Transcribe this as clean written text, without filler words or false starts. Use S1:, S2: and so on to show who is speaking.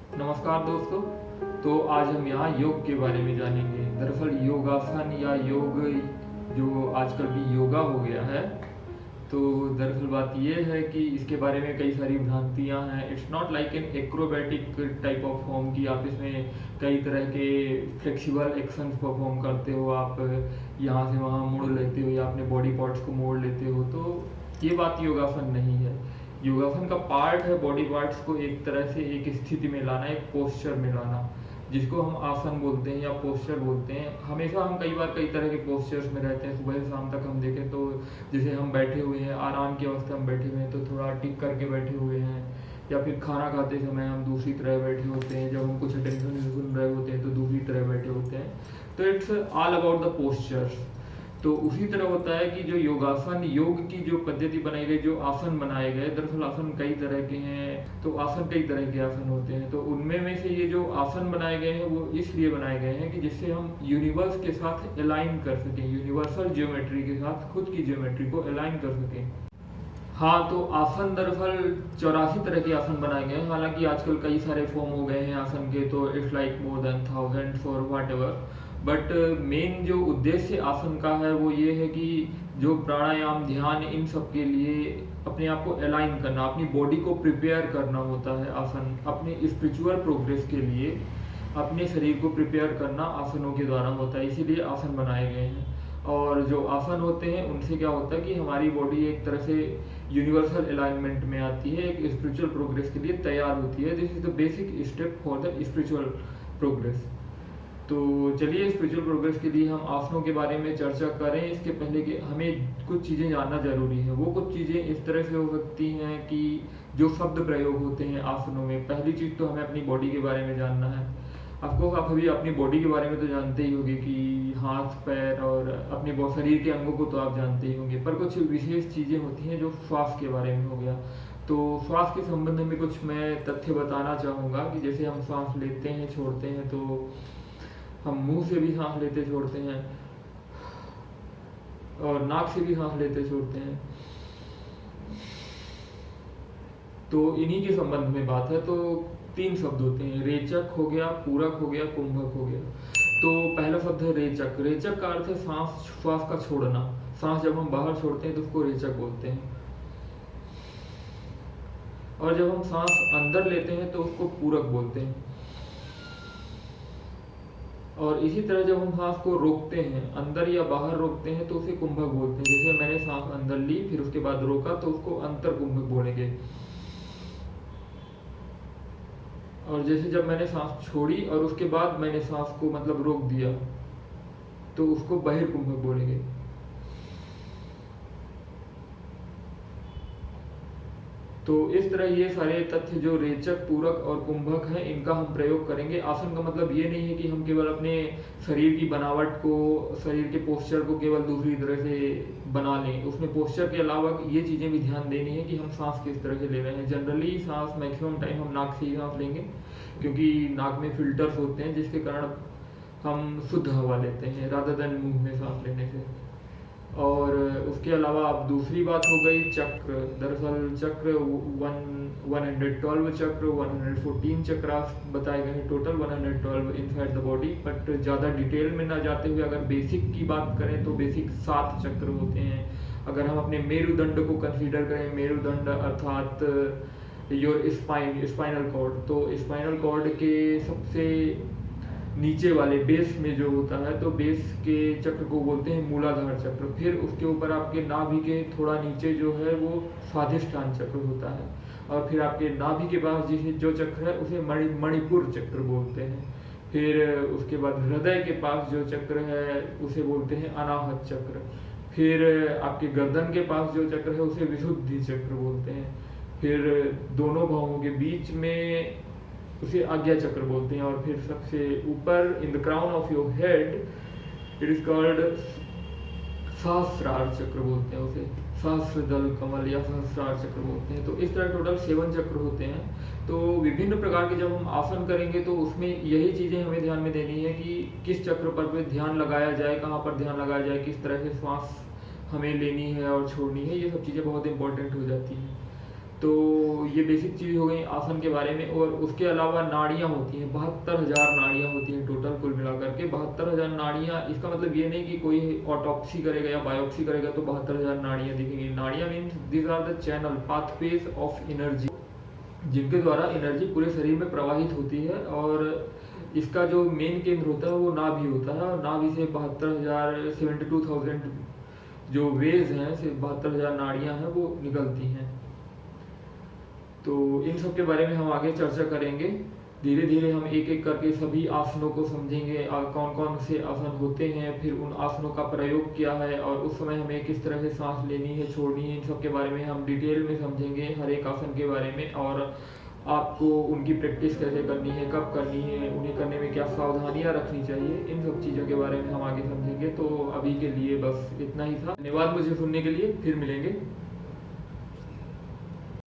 S1: नमस्कार दोस्तों। तो आज हम यहाँ योग के बारे में जानेंगे। दरअसल योगासन या योग जो आजकल भी योगा हो गया है, तो दरअसल बात ये है कि इसके बारे में कई सारी भ्रांतियाँ हैं। It's not like an acrobatic type of form कि आप इसमें कई तरह के फ्लेक्सिबल एक्शंस परफॉर्म करते हो, आप यहाँ से वहाँ मोड़ लेते हो या अपने बॉडी पार्ट्स को मोड़ लेते हो। तो ये बात योगासन नहीं है। योगासन का पार्ट है बॉडी पार्ट्स को एक तरह से एक स्थिति में लाना, एक पोस्चर में लाना, जिसको हम आसन बोलते हैं या पोस्चर बोलते हैं। हमेशा हम कई बार कई तरह के पोस्चर्स में रहते हैं। सुबह से शाम तक हम देखें तो जैसे हम बैठे हुए हैं, आराम की अवस्था में बैठे हुए हैं तो थोड़ा टिक करके बैठे हुए हैं, या फिर खाना खाते समय हम दूसरी तरह बैठे होते हैं, जब हम कुछ अटेंशन सुन रहे होते हैं तो दूसरी तरह बैठे होते हैं। तो it's all about the postures. तो उसी तरह होता है कि जो योगासन, योग की जो पद्धति बनाई गई, जो आसन बनाए गए, दरअसल आसन कई तरह के हैं। तो आसन कई तरह के आसन होते हैं। तो उनमें में से ये जो आसन बनाए गए हैं वो इसलिए बनाए गए हैं कि जिससे हम यूनिवर्स के साथ अलाइन कर सकें, यूनिवर्सल ज्योमेट्री के साथ खुद की ज्योमेट्री को अलाइन कर सकें। हाँ, तो आसन दरअसल 84 तरह के आसन बनाए गए हैं। हालांकि आजकल कई सारे फॉर्म हो गए हैं आसन के, तो it's like more than thousands और व्हाट एवर। बट मेन जो उद्देश्य आसन का है वो ये है कि जो प्राणायाम, ध्यान, इन सब के लिए अपने आप को अलाइन करना, अपनी बॉडी को प्रिपेयर करना होता है। आसन अपने स्पिरिचुअल प्रोग्रेस के लिए अपने शरीर को प्रिपेयर करना आसनों के द्वारा होता है, इसीलिए आसन बनाए गए हैं। और जो आसन होते हैं उनसे क्या होता है कि हमारी बॉडी एक तरह से यूनिवर्सल अलाइनमेंट में आती है, एक स्पिरिचुअल प्रोग्रेस के लिए तैयार होती है। This is the basic step for the spiritual progress. तो चलिए, स्पिरिचुअल प्रोग्रेस के लिए हम आसनों के बारे में चर्चा करें। इसके पहले कि हमें कुछ चीज़ें जानना जरूरी है। वो कुछ चीज़ें इस तरह से हो सकती हैं कि जो शब्द प्रयोग होते हैं आसनों में, पहली चीज़ तो हमें अपनी बॉडी के बारे में जानना है। आपको आप अभी अपनी बॉडी के बारे में तो जानते ही होंगे कि हाथ, पैर और अपने शरीर के अंगों को तो आप जानते ही होंगे, पर कुछ विशेष चीज़ें होती हैं जो श्वास के बारे में हो गया। तो श्वास के संबंध में कुछ मैं तथ्य बताना चाहूँगा कि जैसे हम सांस लेते हैं, छोड़ते हैं, तो हम मुंह से भी सांस लेते छोड़ते हैं और नाक से भी सांस लेते छोड़ते हैं। तो इन्हीं के संबंध में बात है। तो 3 शब्द होते हैं, रेचक हो गया, पूरक हो गया, कुंभक हो गया। तो पहला शब्द है रेचक। रेचक का अर्थ है सांस, श्वास का छोड़ना। सांस जब हम बाहर छोड़ते हैं तो उसको रेचक बोलते हैं, और जब हम सांस अंदर लेते हैं तो उसको पूरक बोलते हैं। और इसी तरह जब हम सांस को रोकते हैं, अंदर या बाहर रोकते हैं, तो उसे कुंभक बोलते हैं। जैसे मैंने सांस अंदर ली, फिर उसके बाद रोका, तो उसको अंतर कुंभक बोलेंगे। और जैसे जब मैंने सांस छोड़ी और उसके बाद मैंने सांस को मतलब रोक दिया, तो उसको बहिर्कुंभक बोलेंगे। तो इस तरह ये सारे तथ्य जो रेचक, पूरक और कुंभक हैं, इनका हम प्रयोग करेंगे। आसन का मतलब ये नहीं है कि हम केवल अपने शरीर की बनावट को, शरीर के पोस्चर को केवल दूसरी तरह से बना लें। उसमें पोस्चर के अलावा ये चीज़ें भी ध्यान देनी है कि हम सांस किस तरह से ले रहे हैं। जनरली सांस मैक्सिमम टाइम हम नाक से ही सांस लेंगे, क्योंकि नाक में फिल्टर्स होते हैं जिसके कारण हम शुद्ध हवा लेते हैं रादर देन मुंह में सांस लेने से। और उसके अलावा अब दूसरी बात हो गई चक्र। दरअसल चक्र 112 चक्र, 114 चक्र बताए गए हैं, total 112 inside the body. But ज़्यादा डिटेल में ना जाते हुए अगर बेसिक की बात करें तो बेसिक 7 चक्र होते हैं। अगर हम अपने मेरुदंड को कंसीडर करें, मेरुदंड अर्थात योर स्पाइनल कॉर्ड, तो स्पाइनल कॉर्ड के सबसे नीचे वाले बेस में जो होता है, तो बेस के चक्र को बोलते हैं मूलाधार चक्र। फिर उसके ऊपर आपके नाभि के थोड़ा नीचे जो है वो स्वाधिष्ठान चक्र होता है, और फिर आपके नाभि के पास जो चक्र है उसे मणिपुर चक्र बोलते हैं। फिर उसके बाद हृदय के पास जो चक्र है उसे बोलते हैं अनाहत चक्र। फिर आपके गर्दन के पास जो चक्र है उसे विशुद्धि चक्र बोलते हैं। फिर दोनों भौहों के बीच में उसे आज्ञा चक्र बोलते हैं। और फिर सबसे ऊपर in the crown of your head it is called Sahasrara chakra बोलते हैं उसे, सहस्रदल कमल या सहस्रार चक्र बोलते हैं। तो इस तरह टोटल 7 चक्र होते हैं। तो विभिन्न प्रकार के जब हम आसन करेंगे तो उसमें यही चीज़ें हमें ध्यान में देनी है कि किस चक्र पर ध्यान लगाया जाए, कहाँ पर ध्यान लगाया जाए, किस तरह से श्वास हमें लेनी है और छोड़नी है। ये सब चीज़ें बहुत इंपॉर्टेंट हो जाती हैं। तो ये बेसिक चीज़ हो गई आसन के बारे में। और उसके अलावा नाड़ियाँ होती हैं, 72,000 नाड़ियाँ होती हैं टोटल कुल मिलाकर के। 72,000 नाड़ियाँ, इसका मतलब ये नहीं कि कोई ऑटोप्सी करेगा या बायोप्सी करेगा तो 72,000 नाड़ियाँ दिखेंगी। नाड़ियाँ means this are the channel pathways of energy, जिनके द्वारा एनर्जी पूरे शरीर में प्रवाहित होती है। और इसका जो मेन केंद्र होता है वो नाभि होता है, और नाभि से 72,000 जो वेज हैं, सिर्फ 72,000 नाड़ियाँ हैं वो निकलती हैं। तो इन सब के बारे में हम आगे चर्चा करेंगे। धीरे धीरे हम एक एक करके सभी आसनों को समझेंगे, कौन कौन से आसन होते हैं, फिर उन आसनों का प्रयोग क्या है, और उस समय हमें किस तरह से सांस लेनी है, छोड़नी है, इन सब के बारे में हम डिटेल में समझेंगे, हर एक आसन के बारे में। और आपको उनकी प्रैक्टिस कैसे करनी है, कब करनी है, उन्हें करने में क्या सावधानियां रखनी चाहिए, इन सब चीज़ों के बारे में हम आगे समझेंगे। तो अभी के लिए बस इतना ही था। धन्यवाद मुझे सुनने के लिए, फिर मिलेंगे।